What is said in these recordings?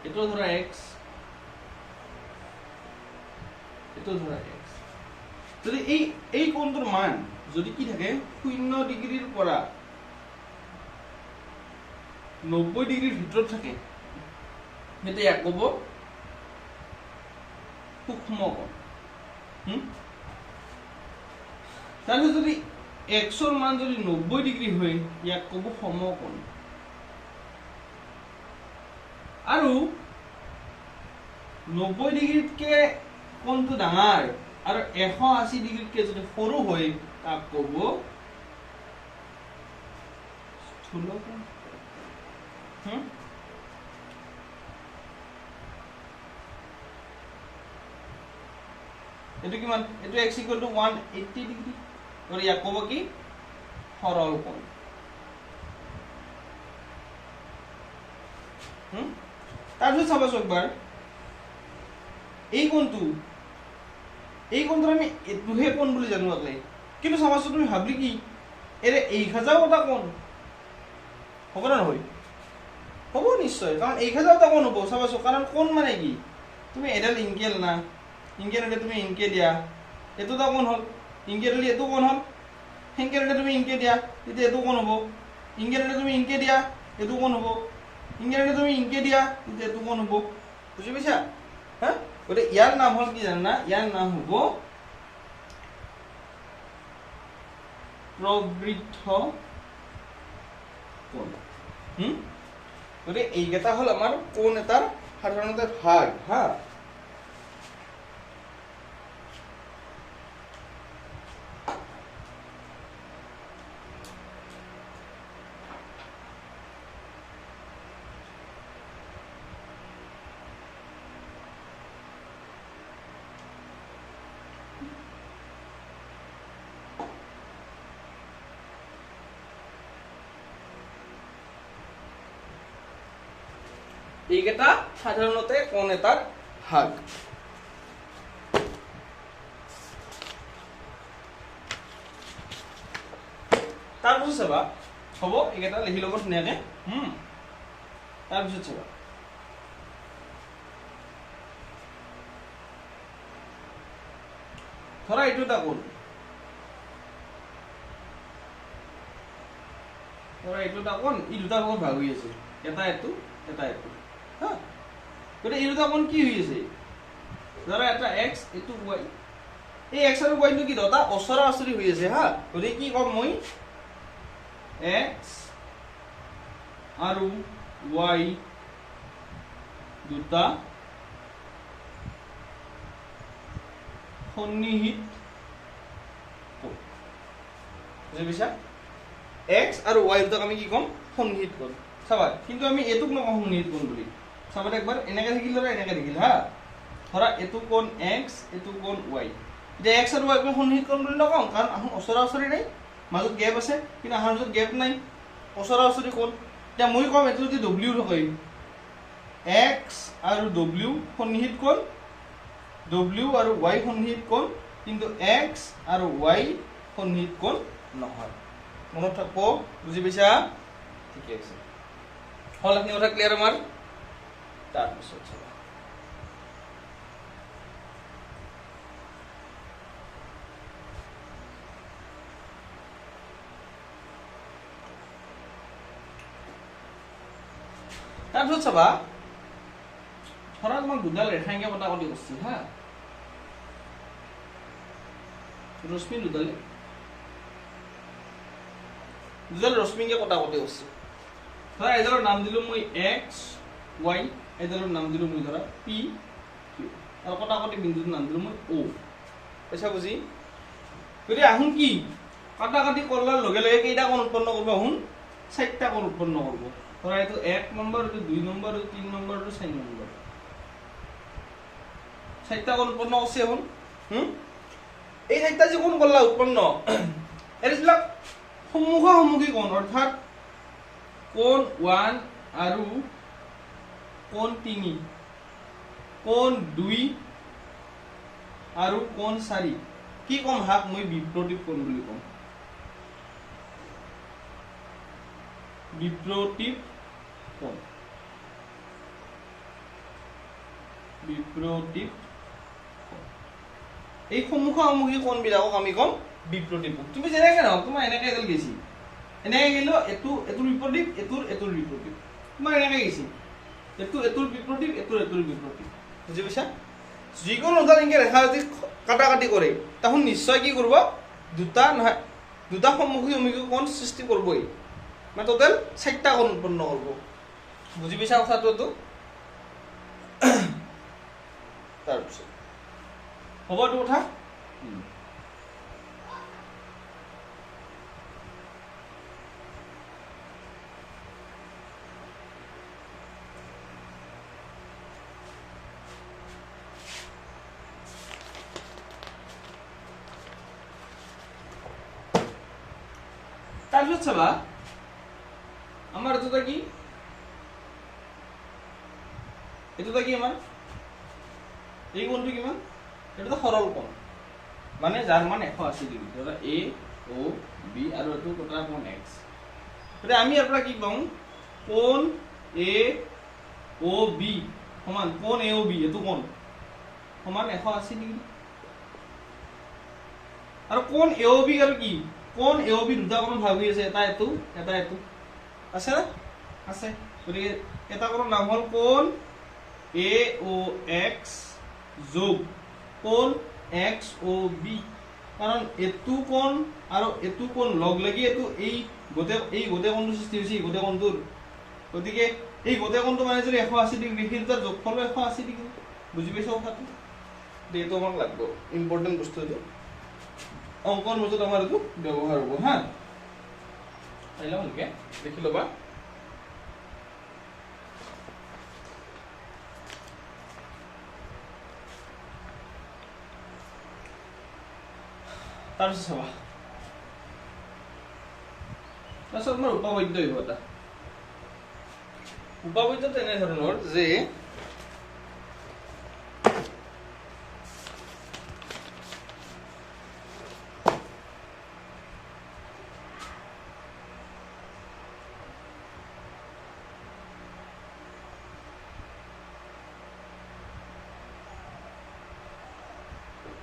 এইটো ধৰা x, এইটো ধৰা x। যদি এই কোণটোৰ মান যদি কি থাকে 0 ডিগ্ৰীৰ পৰা 90 ডিগ্ৰীৰ ভিতৰত থাকে, সেইটো ইয়াক ক'ব সূক্ষ্ম কোণ। তাৰপিছত যদি এক্সৰ মান যদি 90 ডিগ্ৰী হয়, ইয়াক ক'ব সমকোণ। আৰু 90 ডিগ্ৰীতকে কোণটো ডাঙৰ আৰু 180 ডিগ্ৰীতকে যদি সৰু হয়, তাক ক'ব স্থূলকোণ। এইটো কিমান? এইটো x = 180 ডিগ্ৰী। আৰু ইয়াক ক'ব কি? সৰল কোণ। তাৰপিছত চাবাচোন একবাৰ, এই কোণটো আমি এইটোহে কোণ বুলি জানো আগলে, কিন্তু চাবাচোন তুমি ভাবলি কি এই খাজাও এটা কোণ হ'ব না নহয়? হ'ব নিশ্চয়, কাৰণ এই খাজাও এটা কোণ হ'ব। চাবাচোন, কাৰণ কোণ মানে কি? তুমি এডাল ইংকেল না, ইংকেল হলে তুমি ইংকে দিয়া, এইটো এটা কোণ হ'ল। ইংকেল হলে এইটো কোণ হ'ল। হেংকেল হলে তুমি ইংকে দিয়া, তেতিয়া এইটো কোণ হ'ব। ইংকেল হলে তুমি ইংকে দিয়া, এইটো কোণ হ'ব। ইংকেল হলে তুমি ইংকে দিয়া, তেতিয়া এইটো কোণ হ'ব। বুজি পাইছা? হা, গতিকে ইয়াৰ নাম হ'ল কি জানা? ইয়াৰ নাম হ'ব প্ৰবৃদ্ধ কোণ। গতিকে এইকেইটা হ'ল আমাৰ কোণ এটাৰ সাধাৰণতে ভাগ। হা, এইকেইটা সাধাৰণতে কোণ এটাৰ ভাগ। তাৰপিছত চাবা, হ'ব এইকেইটা লিখি ল'ব ধুনীয়াকে। তাৰপিছত চাবা, ধৰা এইটো এটা কোণ, ই দুটা ভাগত ভাগ হৈ আছে, এটা এইটো, এটা এইটো। হা, গতিকে এই দুটা কোণ কি হৈ আছে? ধৰা এটা x, এইটো y। এই x আৰু y টো কি দুটা ওচৰা ওচৰি হৈ আছে। হা, গতিকে কি ক'ম মই? x আৰু y দুটা সন্নিহিত কোণ। বুজি পাইছা? x আৰু y দুটাক আমি কি ক'ম? সন্নিহিত কোণ। চাবা, কিন্তু আমি এইটোক নকওঁ সন্নিহিত কোণ বুলি। চাবা একবাৰ, এনেকে থাকিল ধৰা, এনেকে থাকিল। হা, ধৰা এইটো কোণ x, এইটো কোণ y। এতিয়া x আৰু y ক সন্নিহিত কোণ বুলি নকওঁ, কাৰণ আহোঁ ওচৰা ওচৰি নাই, মাজত গেপ আছে, কিন্তু আহাৰ মাজত গেপ নাই, ওচৰা ওচৰি কোণ। এতিয়া মই ক'ম এইটো যদি w হয়, x আৰু w সন্নিহিত কোণ, w আৰু y সন্নিহিত কোণ, কিন্তু x আৰু y সন্নিহিত কোণ নহয়। মনত থাকব? বুজি পাইছা? ঠিকে আছে, হল এইখিনি কথা ক্লিয়াৰ আমাৰ? তাৰপিছত চাবা, ধৰা তোমাক দুডাল ৰেখাংকে কটাকটি কৰিছিল। হা, ৰশ্মি দুডাল ৰশ্মিকে কটাকটি কৰিছিল। ধৰা এডালৰ নাম দিলো মই x, y, এডালৰ নাম দিলো মই ধৰা p, q, আৰু কটাকটি বিন্দুটোৰ নাম দিলো মই o। পাইছা বুজি? গতিকে আহোন কি কাটাকাটি কৰাৰ লগে লগে কেইটা কোণ উৎপন্ন কৰিব? আহোন 4টা কোণ উৎপন্ন কৰিব। ধৰা এইটো 1 নম্বৰ, এইটো 2 নম্বৰ, এইটো 3 নম্বৰ, এইটো 4 নম্বৰ। 4টা কোণ উৎপন্ন কৰিছে। আহোন এই 4টা যে কোণ কৰলা উৎপন্ন, এইবিলাক সন্মুখা সন্মুখী কোণ, অৰ্থাৎ কোণ 1 আৰু কোণ 3, কোণ 2 আৰু কোণ 4 কি কম? হাক মই বিপ্ৰতীপ কোণ বুলি কম। বিপ্ৰতীপ কোণ। বিপ্ৰতীপ এই সন্মুখী কোণবিলাকক আমি কম বিপ্ৰতীপ কোণ তুমি যেনেকৈ নহওক তোমাৰ এনেকৈ এডাল গেছি এনেকৈ গেলেও এটোৰ বিপ্ৰতীপ এটোৰ বিপ্ৰতীপ তোমাৰ এনেকৈ গেছি এটোৰ বিপ্ৰতীপ এটোৰ বিপ্ৰতীপ বুজি পাইছা যিকোনো দুটা এনেকৈ ৰেখা যদি কাটাকাটি কৰে তখন নিশ্চয় কি কৰিব দুটা সন্মুখী কোণ সৃষ্টি কৰিবই মানে টোটেল 4টা কোণ উৎপন্ন কৰিব বুজি পাইছা কথাটো এইটো তাৰপিছত হ'ব এইটো কথা তাৰপিছত চাবা আমাৰ এইটোটা কি আমাৰ এই কোণটো কিমান এটা সৰল কোণ মানে যাৰ মান 180 ডিগ্ৰী ধৰা এ ও বি আৰু এইটো কটা কোণ এক্স এতিয়া আমি ইয়াৰ পৰা কি পাম কোণ এ ও বি সমান কোণ এ ও বি এইটো কোণ সমান 180 ডিগ্ৰী আৰু কোণ এ ও বি আৰু কি কোণ এ ও বি দুটা কোণ ভাগ হৈ আছে এটা এইটো আছে না আছে গতিকে এটা কোণৰ নাম হ'ল কোণ এ ও এক্স যোগ কোণ এক্স ও বি কাৰণ এটো কোণ আৰু এটো কোণ লগ লাগি এটো এই গোটেই কোণটো সৃষ্টি হৈছে গোটেই কোণটোৰ গতিকে এই গোটেই কোণটো মানে যদি 180 ডিগ্ৰী সেই দুটাৰ যোগফল 180 ডিগ্ৰী বুজি পাইছা কথাটো এইটো আমাক লাগিব ইম্পৰ্টেণ্ট বস্তু এইটো অংকৰ মাজত আমাৰ এইটো ব্যৱহাৰ হ'ব হা আহিলা ভালকে দেখি ল'বা তাৰপিছত চাবা তাৰপিছত আমাৰ উপপাদ্য আহিব এটা উপপাদ্য তেনেধৰণৰ যে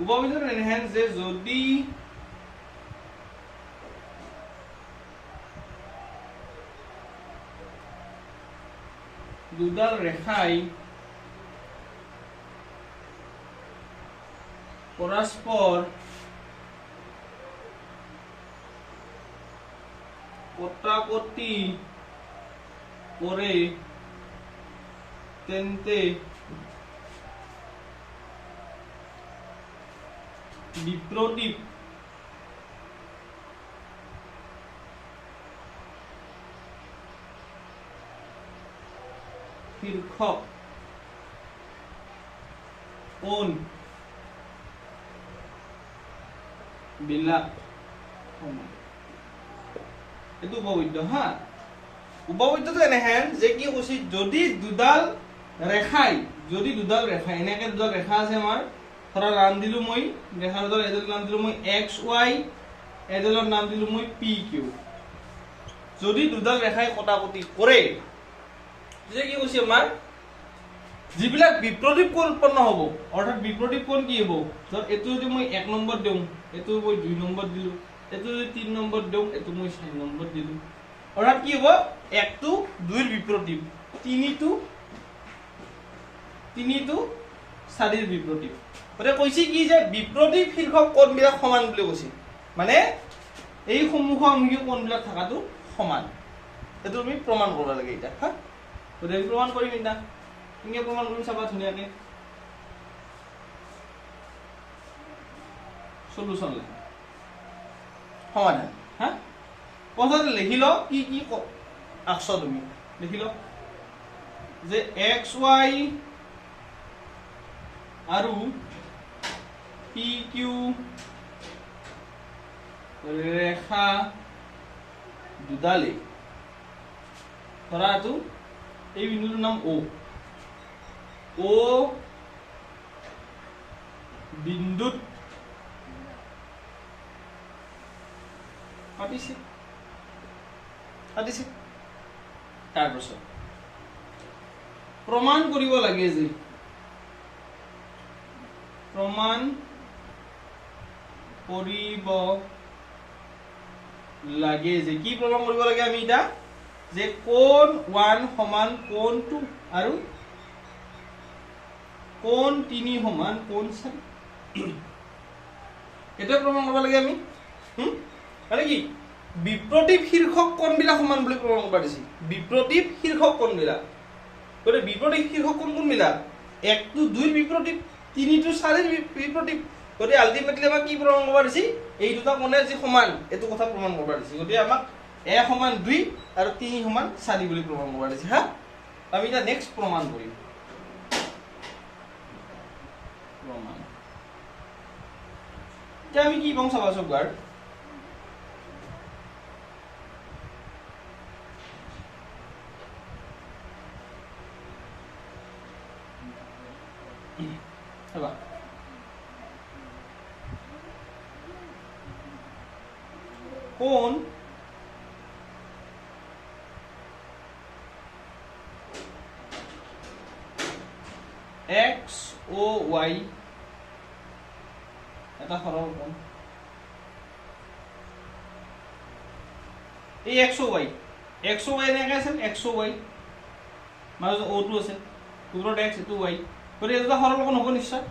উপপাদ্য এনেহেন যে যদি দুডাল ৰেখাই পৰস্পৰ কটাকটি কৰে তেন্তে বিপ্ৰতীপ শীৰ্ষক কোণ বিলাক সমান এইটো উপপাদ্য হা উপপাদ্যটো এনেহেন যে কি কৈছে যদি দুডাল ৰেখাই এনেকে দুডাল ৰেখা আছে আমাৰ ধৰা নাম দিলো মই ৰেখাৰ এডাল নাম দিলো মই এক্স ৱাই এডালৰ নাম দিলো মই পি কিউ যদি দুডাল ৰেখাই কটাকটি কৰে যে কি কৈছে আমাৰ যিবিলাক বিপ্ৰতীপ কোণ উৎপন্ন হ'ব অৰ্থাৎ বিপ্ৰতীপ কোণ কি হ'ব ধৰ এটো যদি মই 1 নম্বৰ দিওঁ এটো মই 2 নম্বৰ দিলো এটো যদি 3 নম্বৰ দিওঁ এটো মই 4 নম্বৰ দিলো অৰ্থাৎ কি হ'ব 1 টো 2 ৰ বিপ্ৰতীপ 3 টো 4 ৰ বিপ্ৰতীপ মানে কৈছে কি যে বিপ্ৰতীপ শীৰ্ষক কোণবিলাক সমান বুলি কৈছে মানে এই সন্মুখী কোণবিলাক থাকাটো সমান এটো আমি প্ৰমাণ কৰিব লাগে এটা হা গতিকে প্ৰমাণ কৰিম এটা ইংগে প্ৰমাণ কৰিম চাবা ধুনীয়াকে সলিউশন লে সমাধান হা পছতে লিখি ল কি কি আকছ তুমি লিখি ল যে এক্স ওয়াই আৰু পি কিউ ৰেখা দুডালে ধৰা এইটো এই বিন্দুটোৰ নাম ও বিন্দুত পাতিছে তাৰপিছত প্ৰমাণ কৰিব লাগে যে প্ৰমাণ কৰিব লাগে যে কি প্ৰমাণ কৰিব লাগে আমি এটা যে কোণ 1 সমান কোণ 2 আৰু কোণ 3 সমান কোণ 4 এটা প্ৰমাণ কৰিব লাগে আমি মানে কি বিপ্ৰতীপ শীৰ্ষক কোণবিলাক সমান বুলি প্ৰমাণ কৰিব দিছি বিপ্ৰতীপ শীৰ্ষক কোণবিলাক গতে বিপ্ৰতীপ শীৰ্ষক কোণ কোনবিলাক 1 to 2 ৰ বিপ্ৰতীপ 3 to 4 ৰ বিপ্ৰতীপ গতে আলটিমেটলি আমাক কি প্ৰমাণ কৰিব দিছি এই দুটা কোণে যে সমান এটো কথা প্ৰমাণ কৰিব দিছি গতে আমাক a সমান 2 আৰু 3 সমান 4 বুলি প্ৰমাণ কৰিব দিছি হা আমি এটা নেক্সট প্ৰমাণ কৰিম প্ৰমাণ এতিয়া আমি কি পাম চাবা সবগাৰ চাবা কোণ x o y এটা সৰল কোণ এই x o y এনেকৈ আছে x o y মাজত o টো আছে ওপৰত x এটো y গতিকে এটা সৰল কোণ হ'ব নিশ্চয়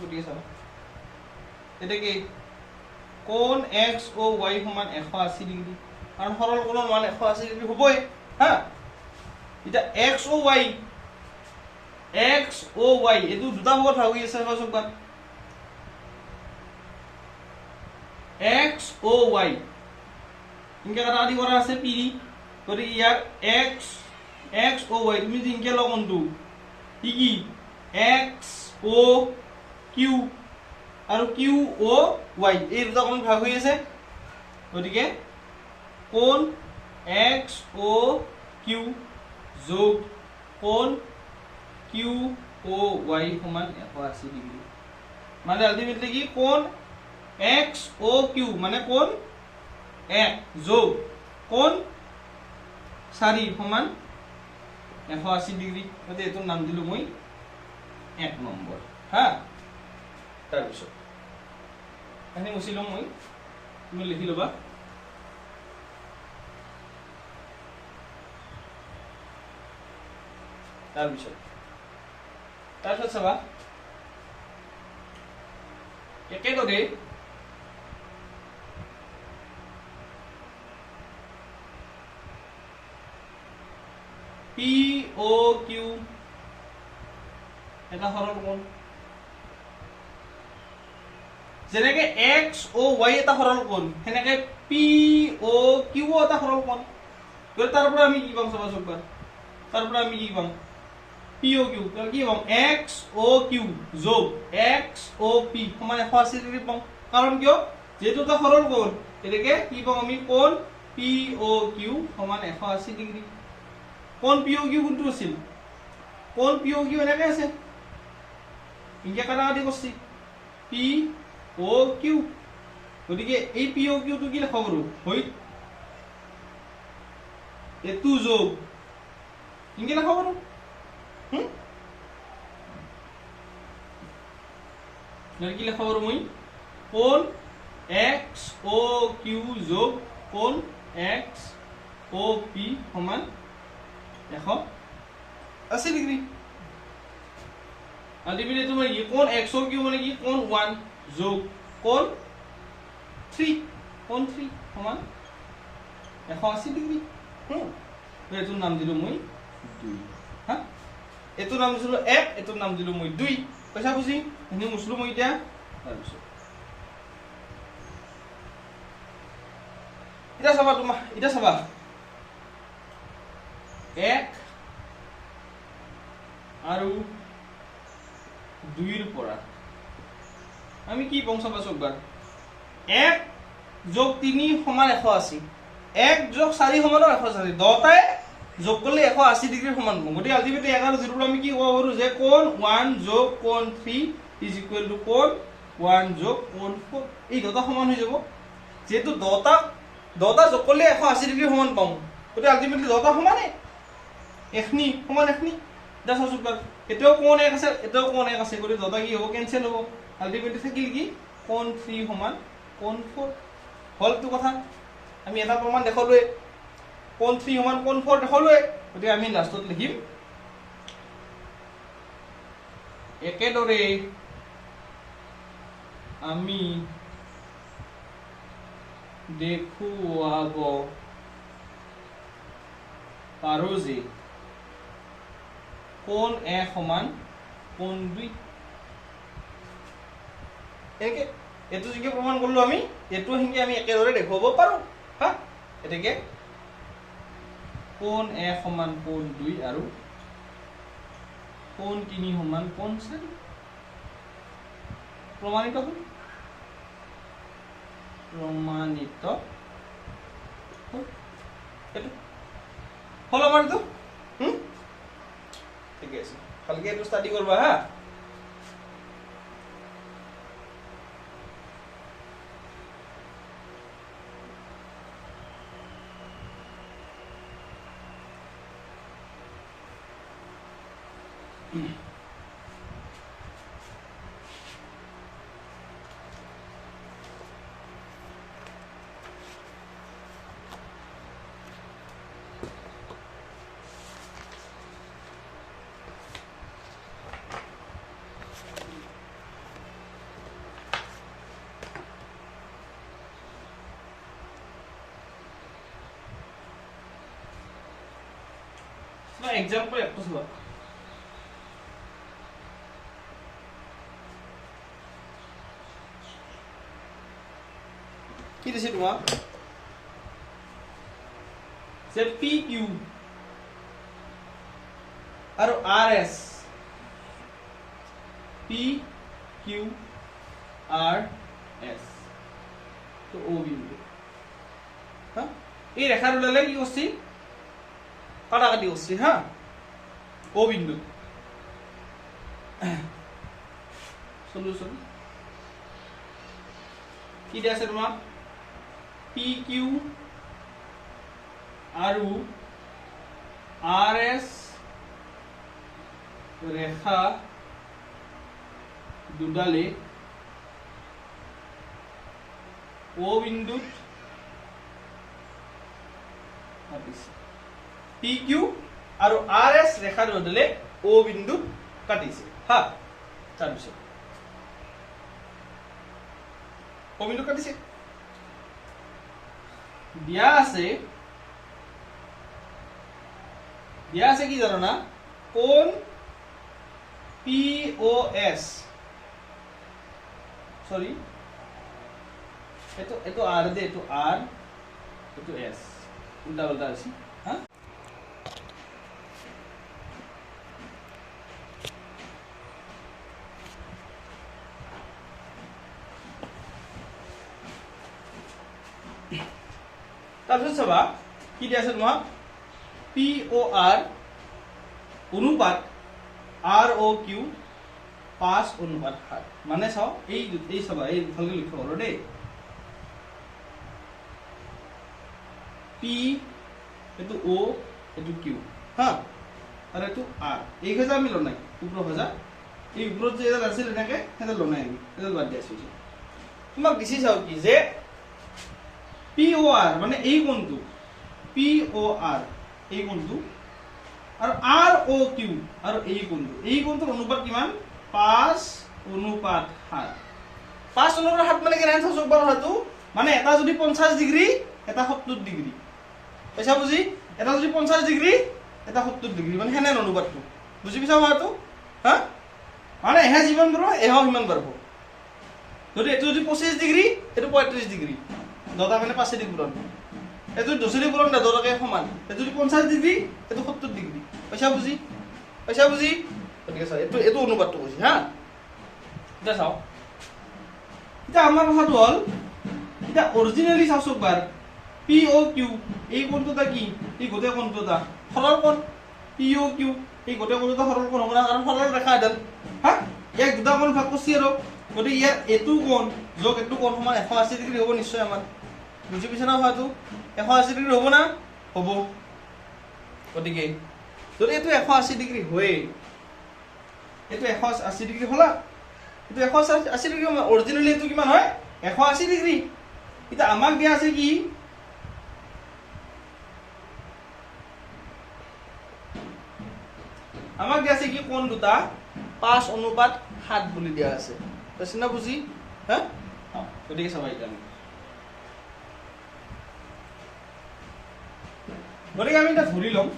গতিকে চাবা এটা কি কোণ x o y সমান 180 ডিগ্ৰী কাৰণ সৰল কোণৰ মান 180 ডিগ্ৰী হ'বই হা এটা x o y এটো দুটা ভাগত ভাগ হৈ আছে সবকা x o y ইনকে কাটা কাটি কৰা আছে p গতিকে ইয়াৰ x o y তুমি ইনকে লগ কোনটো কি x o q আৰু q o y এই দুটা কোণ ভাগ হৈ আছে গতিকে কোণ x o q যোগ কোণ q o y সমান 180 ডিগ্ৰী মানে আলটিমেটলি কি কোণ x o q মানে কোণ 1 যোগ কোণ 4 সমান 180 ডিগ্ৰী গতে এটো নাম দিলো মই 1 নম্বৰ হা তাৰপিছত এনে মুছিলো মই তুমি লিখি লবা তাৰপিছত চাবা একেদৰে p o q এটা সৰল কোণ যেনেকে x o y এটা সৰল কোণ হেনেকে p o q এটা সৰল কোণ গতে তাৰ পৰা আমি কি পাম চাবা সববাৰ তাৰ পৰা আমি কি পাম p o q কি পাম x o q যোগ x o p সমান 180 ডিগ্ৰী পাম কাৰণ কিয় যেটো এটা সৰল কোণ এটাকে কি পাম আমি কোণ p o q সমান 180 ডিগ্ৰী কোণ p o q কোনটো আছিল কোণ p o q এনেকে আছে ইনকে কাটা কাটি কৰিছি p o q গতিকে এই p o q টো কি লিখা কৰো হৈ এটো যোগ ইনকে লিখা কৰো কি লিখা কৰো মই কোণ x o q যোগ কোণ x o p সমান 180 ডিগ্ৰী আলটিমেটলি তোমাৰ কি কোণ x o q মানে কি কোণ 1 যোগ কোণ 3 সমান 180 ডিগ্ৰী এটোৰ নাম দিলো মই 2 হা এটোৰ নাম দিলো 1 এটোৰ নাম দিলো মই 2 পইচা বুজি এনে মুছলো মই এতিয়া তাৰপিছত এটা চাবা 1 আৰু 2 ৰ পৰা আমি কি পাম চাবা সববাৰ 1 যোগ 3 সমান 180 1 যোগ 4 সমান 180 দুটাই যোগ করলে 180 ডিগ্রি সমান পাম গতি আলটিমেটলি 11 0 আমি কি কব পাৰো যে কোণ 1 যোগ কোণ 3 ইজ ইকুয়াল টু কোণ 1 যোগ কোণ 4 এই দুটা সমান হৈ যাব যেহেতু দুটা যোগ করলে 180 ডিগ্রি সমান পাম গতি আলটিমেটলি দুটা সমানে এখনি সমান এখনি জাস্ট চাওক বাৰ এটাও কোণ এক আছে এটাও কোণ এক আছে গতিকে দুটা কি হ'ব কেনসেল হ'ব আলটিমেটলি থাকিল কি কোণ 3 সমান কোণ 4 হলটো কথা আমি এটা প্ৰমাণ দেখালোৱে কোণ 3 সমান কোণ 4 দেখালোৱে গতিকে আমি লাষ্টত লিখিম একেদৰে আমি দেখুৱাব পাৰো যে কোণ এ সমান কোণ 2 একে এটো যে প্ৰমাণ কৰিলো আমি এটো হিংকে আমি একেদৰে দেখুৱাব পাৰো হা এটাকে কোণ এ সমান কোণ 2 আৰু কোণ 3 সমান কোণ 4 প্ৰমাণিত হ'ল প্ৰমাণিত এটো হল আমাৰ তো ঠিক আছে ভালকে এটো স্টাডি কৰবা হা एग्जांपल एक तो सुबह কি দিছে তোমাক যে পি কিউ আৰু আৰ এস পি কিউ আৰ এস তো ও বিন্দু হ্যাঁ এই রেখার ওলালে কি করছি কাটাকাটি করছি হ্যাঁ ও বিন্দু সলিউশন কি দিয়া আছে তোমাক পি কিউ আৰু আৰ এস ৰেখা দুডালে ও বিন্দুত পি কিউ আৰু আৰ এস ৰেখা দুডালে ও বিন্দুত কাটিছে হা তাৰপিছত ও বিন্দু কাটিছে দিয়া আছে কি জানো না কোণ পি ও এস সরি এটো আর দে এটো আর এটো এস উল্টা উল্টা আছে হ্যাঁ তাৰপিছত চাবা কি দিয়া আছে তোমাক পি ও আৰ অনুপাত आर ओ क्यू 5:7 মানে চাও এই সবা এই ভালকে লিখো হলো দে পি এটো ও এটো কিউ হ্যাঁ আর এটো আর এই হজা আমি লনাই উপর হজা এই উপর যে এডাল আছিল এনেকে হেডা লনাই আমি এডাল বাদ দিয়া আছে তোমাক দিছি চাও কি যে পি ও আর মানে এই কোণটো পি ও আর এই কোণটো और आर ओ क्यू और এই কোণটোৰ অনুপাত কিমান 5:7 5:7 মানে কেনে আনছ চকবাৰ হয়তো মানে এটা যদি 50 ডিগ্ৰী এটা 70 ডিগ্ৰী পইচা বুজি এটা যদি 50 ডিগ্ৰী এটা 70 ডিগ্ৰী মানে হেনে অনুপাতটো বুজি পিছা হয়তো হ্যাঁ মানে এহে জীবন বড় এহে হিমান বাঢ়ব যদি এটো যদি 25 ডিগ্ৰী এটো 35 ডিগ্ৰী দটা মানে 5 ডিগ্ৰী পুৰণ এটো 10 ডিগ্ৰী পুৰণ দটাকে সমান এটো যদি 50 ডিগ্ৰী এটো 70 ডিগ্ৰী পইচা বুজি গতিকে চাও এটো অনুপাতটো বুজি হ্যাঁ এটা চাও এটা আমাৰ কথাটো হল এটা অৰিজিনালি চাও চকবাৰ পি ও কিউ এই কোণটোটা কি এই গোটেই কোণটোটা সৰল কোণ পি ও কিউ এই গোটেই কোণটোটা সৰল কোণ হ'ব না কাৰণ সৰল ৰেখা এডাল হ্যাঁ ইয়াক দুটা কোণ ভাগ কৰিছি আৰু গতিকে ইয়াৰ এটো কোণ যোগ এটো কোণ সমান 180 ডিগ্ৰী হ'ব নিশ্চয় আমাৰ বুজি পাইছা না হয়তো 180 ডিগ্ৰী হ'ব না হ'ব গতিকে যদি এইটো 180 ডিগ্ৰী হয়, এইটো 180 ডিগ্ৰী হলা, এইটো 180 ডিগ্ৰী অৰিজিনেলি এইটো কিমান হয় 180 ডিগ্ৰী। এতিয়া আমাক দিয়া আছে কি আমাক দিয়া আছে কি কোণ দুটা 5:7 বুলি দিয়া আছে, পাইছে না বুজি? হা গতিকে চাবা এতিয়া গতিকে আমি এটা ধৰি ল'ম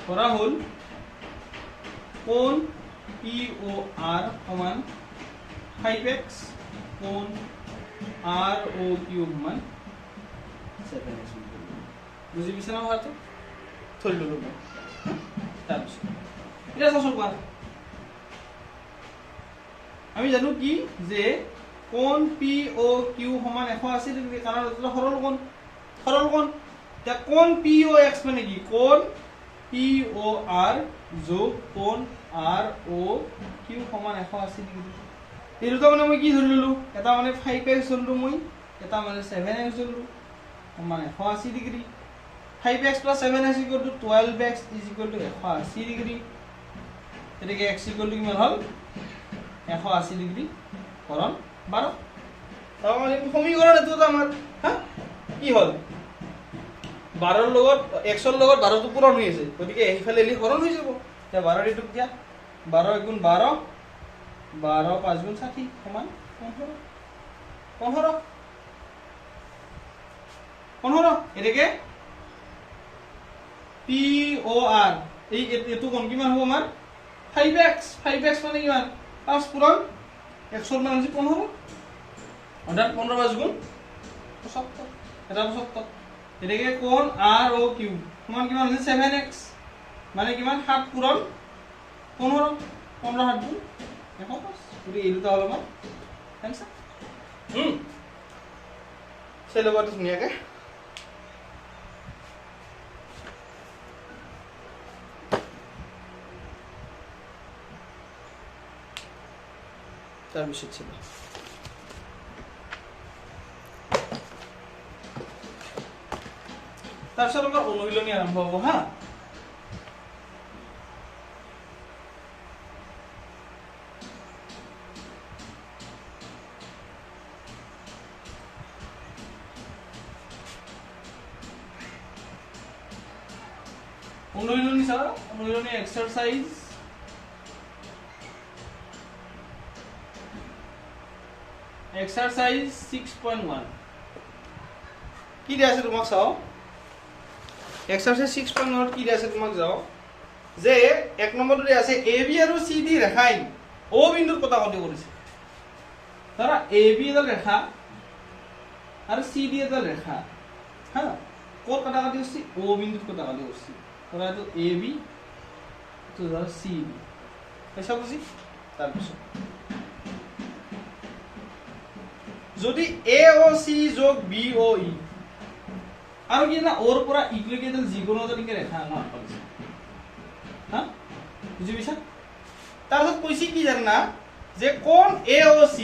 ধৰা হ'ল কোণ POR সমান 5x, কোণ ROQ সমান 7x। বুজি পাইছে না কথাটো? ধৰি ল'লো মই। তাৰপিছত এতিয়া চাওক আমি জানো কি যে কোণ POQ সমান 180 ডিগ্ৰী, কাৰণ এইটো সৰল কোণ। এতিয়া কোণ POX মানে কি? কোণ POR যোগ কোণ ROQ সমান 180 ডিগ্ৰী। এই দুটা মানে মই কি ধৰি ল'লো? এটা মানে 5x ধৰিলো মই, এটা মানে 7x ধৰিলো সমান 180 degree. 5x plus 7x equal to 12x is equal to 180 degree. গতিকে x equal to কিমান হ'ল 180 ডিগ্ৰী হৰণ 12। তাৰমানে সমীকৰণ এইটো আমাৰ হা কি হ'ল 12 ৰ লগত x ৰ লগত 12 টো পূৰণ হৈ আছে, গতিকে এইফালে এলি হৰণ হৈ যাব। এতিয়া 12 এইটো দিয়া 12 × 12 12 5 × 60 সমান 15। এটাকে POR এইটো কোণ কিমান হ'ব আমাৰ 5x মানে কিমান 5 পূৰণ x ৰ মান হৈছে 15, অৰ্থাৎ 15 5 × 75, এটা 75। এটাকে কোণ ROQ সমান কিমান হৈছে 7x মানে কিমান 7 পূৰণ 15, 15 7 × 105। গতিকে এই দুটা হ'ল আমাৰ এনসাৰ। চাই ল'ব ধুনীয়াকে। তাৰপিছত ছিল তাৰপিছত আমাৰ অনুশীলনী আৰম্ভ হ'ব হা। অনুশীলনী চাও, অনুশীলনী এক্সাৰসাইজ Exercise 6.1 কি দিয়া আছে তোমাক চাও। Exercise 6.1 কি দিয়া আছে তোমাক যাও যে এক নম্বৰতে আছে AB আৰু CD ৰেখাই O বিন্দুত কটাকটি কৰিছে। ধৰা AB এডাল ৰেখা আৰু CD এডাল ৰেখা হা ক'ত কটাকটি কৰিছে O বিন্দুত কটাকটি কৰিছে। ধৰা এইটো AB এইটো ধৰা CD এসব বুজি। তাৰপিছত যদি AOC যোগ BOE আৰু কি না ওৰ পৰা ইকুৱেল এডাল যিকোনো এডালকে ৰেখা আঁকা কৰিছে হা বুজি পাইছা। তাৰপিছত কৈছে কি জানা যে কোণ AOC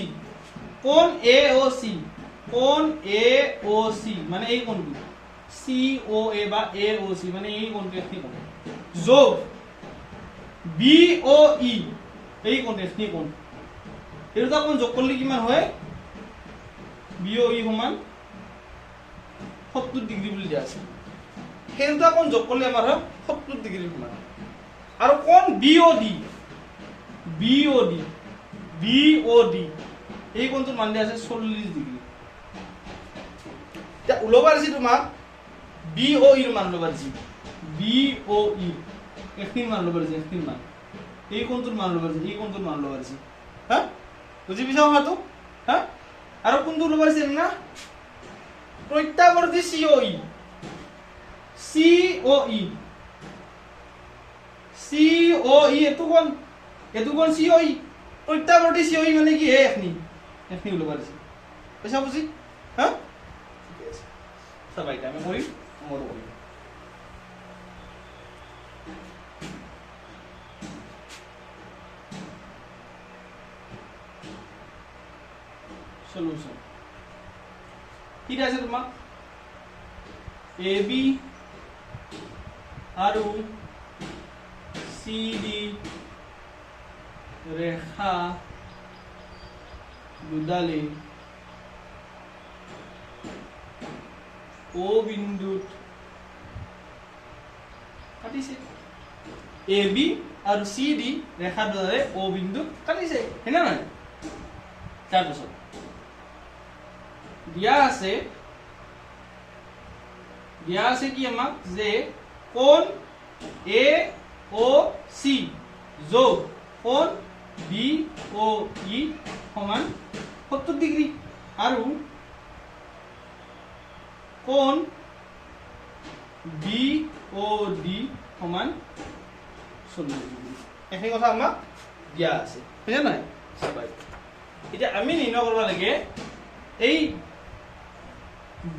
মানে এই কোণটো COA বা AOC মানে এই কোণটো এখিনি কোণ যোগ BOE এই কোণটো এখিনি কোণ, এই দুটা কোণ যোগ কৰিলে কিমান হয় BOE সমান 70 ডিগ্ৰী বুলি দিয়া আছে। সেই দুটা কোণ যোগ কৰিলে আমাৰ হয় 70 ডিগ্ৰী সমান। আৰু কোণ BOD এই কোণটোৰ মান দিয়া আছে 40 ডিগ্ৰী। এতিয়া ওলবা দিছি তোমাক BOE ৰ মান ওলবা দিছি, BOE এখিন মান ওলবা দিছি, এখিন মান এই কোণটোৰ মান ওলবা দিছি, এই কোণটোৰ মান ওলবা দিছি হা বুজি পাইছা কথাটো হা। আৰু কোনটো ওলবা দিছি না প্ৰত্যাৱৰ্তী COE এইটো কোণ COE প্ৰত্যাৱৰ্তী COE মানে কি হে এখনি ওলবা দিছি পইচা বুজি হা। ঠিক আছে চাবা এটা আমি কৰিম মোৰ কৰিম solution আছে তোমাক AB আৰু CD ৰেখা দুডালে O বিন্দুত কাটিছে AB আৰু CD ৰেখা দুডালে O বিন্দুত কাটিছে হেনে নহয় তাৰপিছত দিয়া আছে কি আমাক যে কোণ AOC যোগ কোণ BOE সমান 70 ডিগ্ৰী আৰু কোণ BOD সমান 40 ডিগ্ৰী এই কথা আমাক দিয়া আছে বুঝা নাই সবাই এতিয়া আমি নিৰ্ণয় কৰিব লাগে এই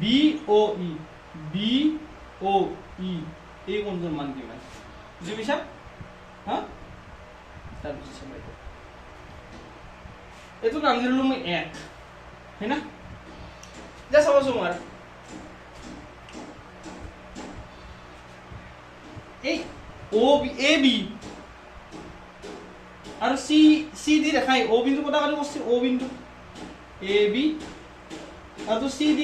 BOE এই কোণটোৰ মান কিমান বুজি পাইছা হা তাৰপিছত সবাই এইটো নাম দিলো মই 1 হেনা যা চাবছো মাৰ এই AB আৰু CD দেখাই O বিন্দু কটা কাটি বস্তু O বিন্দু AB আৰু CD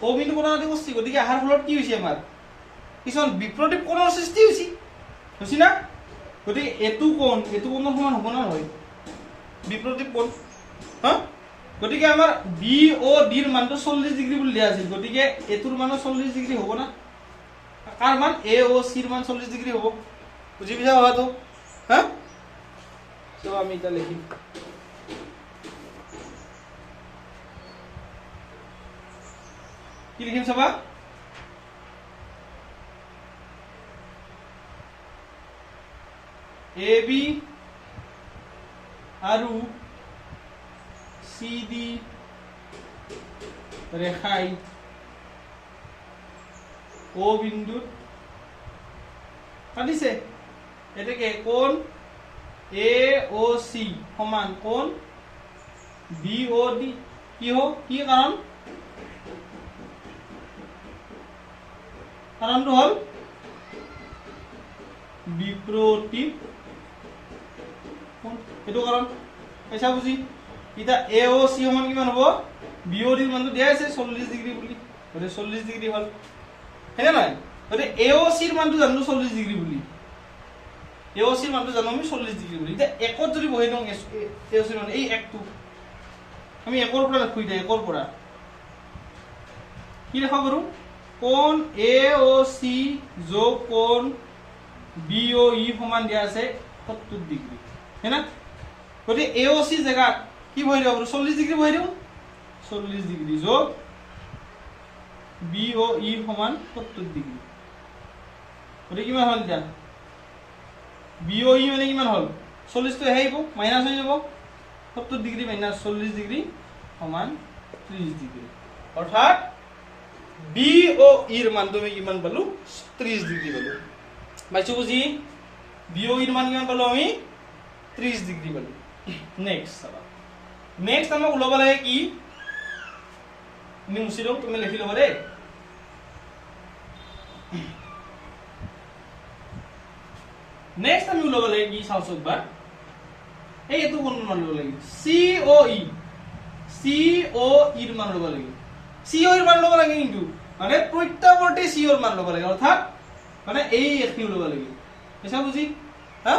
O বিন্দু কটা কাটি বস্তু গতিকে আহাৰ ফলত কি হৈছে আমাৰ কিছুমান বিপৰীত কোণৰ সৃষ্টি হৈছে না গতিকে এটো কোণৰ সমান হ'ব না নহয় বিপৰীত কোণ হা গতিকে আমাৰ BOD ৰ মানটো 40 ডিগ্ৰী বুলি দিয়া আছিল গতিকে এটোৰ মান 40 ডিগ্ৰী হ'ব না কাৰ মান AOC ৰ মান 40 ডিগ্ৰী হ'ব বুজি পাইছা কথাটো হা তো আমি এটা লিখিম কি লিখিম চাবা AB আৰু CD ৰেখাই O বিন্দুত কাটিছে এটাকে কোণ AOC সমান কোণ BOD কি কাৰণটো হল বিপৰীত কোণ এটো কাৰণ পইচা বুজি এটা AOC সমান কিমান হ'ব BOD ৰ মানটো দিয়া আছে 40 ডিগ্ৰী বুলি গতে 40 ডিগ্ৰী হল হেনে নাই গতে AOC ৰ মানটো জানো 40 ডিগ্ৰী বুলি AOC ৰ মানটো জানো আমি 40 ডিগ্ৰী বুলি এটা একত যদি বহে নং AOC ৰ মান এই একটো আমি একৰ পৰা লিখি দিই একৰ পৰা কি লেখা কৰো কোণ AOC যোগ কোণ BOE সমান দিয়া আছে 70 ডিগ্ৰী হেনা গতে AOC জায়গা কি বহে দিব 40 ডিগ্ৰী বহে দিও 40 ডিগ্ৰী যোগ BOE সমান 70 ডিগ্ৰী গতে কিমান হল দিয়া BOE মানে কিমান হল 40 তো হেইব মাইনাস হৈ যাব 70 ডিগ্ৰী মাইনাস 40 ডিগ্ৰী সমান 30 ডিগ্ৰী অৰ্থাৎ BOE ৰ মান তুমি কিমান পালো 30 ডিগ্ৰী পালো বাইছো বুজি BOE ৰ মান কিমান পালো আমি 30 ডিগ্ৰী পালো নেক্সট আমাক ওলাব লাগে কি মুছি লও তুমি লিখি লবা দেই নেক্সট আমি ওলাব লাগে কি চাওচক বা এই এটো কোন মান লব লাগে COE ৰ মান লব লাগে COE ৰ মান লব লাগে কিন্তু মানে প্ৰত্যাৱৰ্তী CO ৰ মান লব লাগে অৰ্থাৎ মানে এই এখিনি লব লাগে এসা বুজি হা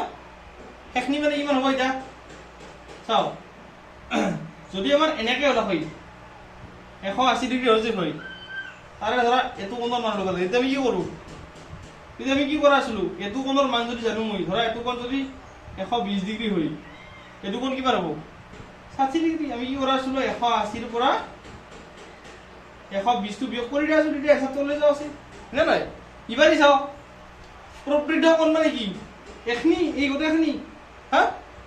এখিনি মানে কিমান হ'ব এটা চাও যদি আমাৰ এনেকে ওলা হয় 180 ডিগ্ৰী হৈ হয় তাৰে ধৰা এটো কোণৰ মান লব লাগে এতিয়া আমি কি কৰো এতিয়া আমি কি কৰা আছিলো এটো কোণৰ মান যদি জানো মই ধৰা এটো কোণ যদি 120 ডিগ্ৰী হয় এটো কোণ কিমান হ'ব 60 ডিগ্ৰী আমি কি কৰা আছিলো 180 ৰ পৰা 120 টো বিয়োগ কৰি দিয়া আছিলো তেতিয়া হিচাপ চলে যাও আছে না নাই ইবাৰি চাও প্ৰকৃত কোণ মানে কি এখিনি এই গোটেইখিনি হা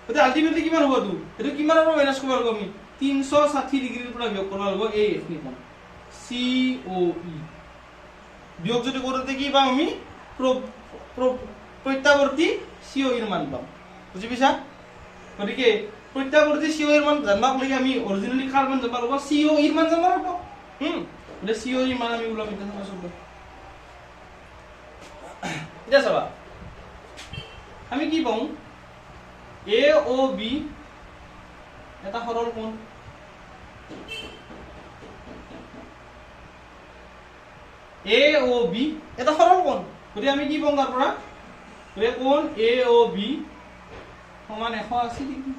গতে আলটিমেটলি কিমান হ'ব তো এটো কিমানৰ পৰা মাইনাস কৰিব লাগিব আমি 360 ডিগ্ৰীৰ পৰা বিয়োগ কৰিব লাগিব এই এখিনি কোণ COE বিয়োগ যদি কৰোতে কি পাম আমি প্ৰত্যাৱৰ্তী COE ৰ মান পাম বুজি পাইছা গতিকে প্ৰত্যাৱৰ্তী COE ৰ মান জানবা লাগি আমি অৰিজিনালি কাৰ মান জানবা লাগিব COE ৰ মান জানবা লাগিব গতিকে CO ৰ মান আমি ওলাম এতিয়া চাবা চব এতিয়া চাবা আমি কি পাওঁ AOB এটা সৰল কোণ AOB এটা সৰল কোণ গতিকে আমি কি পাওঁ তাৰ পৰা গতিকে কোণ AOB সমান 180 ডিগ্ৰী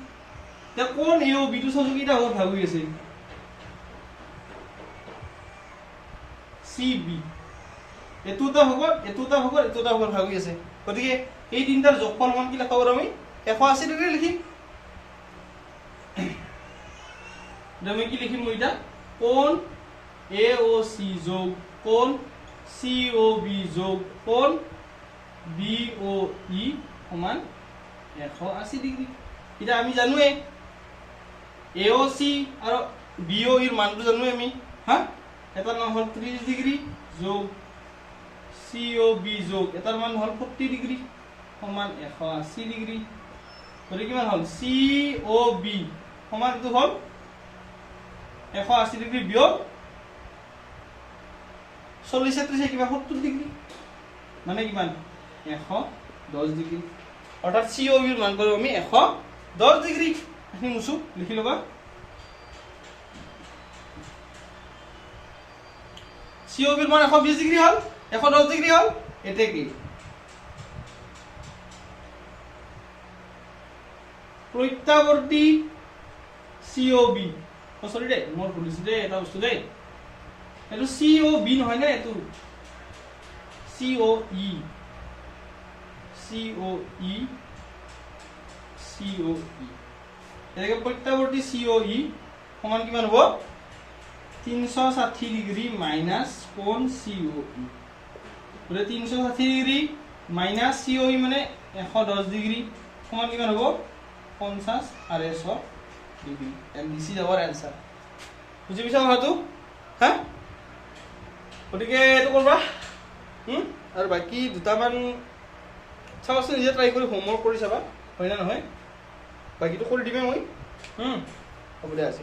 এতিয়া কোণ AOB টো চাও কিটা ভাগ হৈ আছে CB এতুটা ভাগ ভাগ হৈ আছে গতিকে এই তিনটাৰ যোগফল মান কি লিখাব আমি 180 ডিগ্ৰী লিখিম আমি কি লিখিম এটা কোণ AOC যোগ কোণ COB যোগ কোণ BOE সমান 180 ডিগ্ৰী এটা আমি জানোৱে AOC আৰু BOE ৰ মানটো জানোৱে আমি হা এটাৰ মান হল 30 ডিগ্ৰী যোগ COB যোগ এটাৰ মান হল 40 ডিগ্ৰী সমান 180 ডিগ্ৰী গতিকে কিমান হল COB সমান তো হল 180 ডিগ্ৰী বিয়োগ 40 30 কিবা 70 ডিগ্ৰী মানে কিমান 110 ডিগ্ৰী অৰ্থাৎ COB ৰ মান পালো আমি 110 ডিগ্ৰী আমি মুছু লিখি লবা COB ৰ মান 120 ডিগ্ৰী হল 110 ডিগ্ৰী হল এতে কি প্ৰত্যাৱৰ্তী COB সৰি দে মোৰ ভুলিছে দে এটা বস্তু দে এটো COB নহয় না এটো COE এটাকে প্ৰত্যাৱৰ্তী COE সমান কিমান হ'ব 360 ডিগ্ৰী মাইনাস কোণ COE বলে 360 ডিগ্ৰী মাইনাস COE মানে 110 ডিগ্ৰী সমান কিমান হ'ব 50 আৰু 100 degree and this is our answer বুজি পাইছা কথাটো হা গতিকে এটো কৰবা আৰু বাকি দুটামান চাওচোন নিজে ট্ৰাই কৰি হোমৱৰ্ক কৰি চাবা হয় না নহয় বাকিটো কৰি দিমে মই হ'ব দে আছে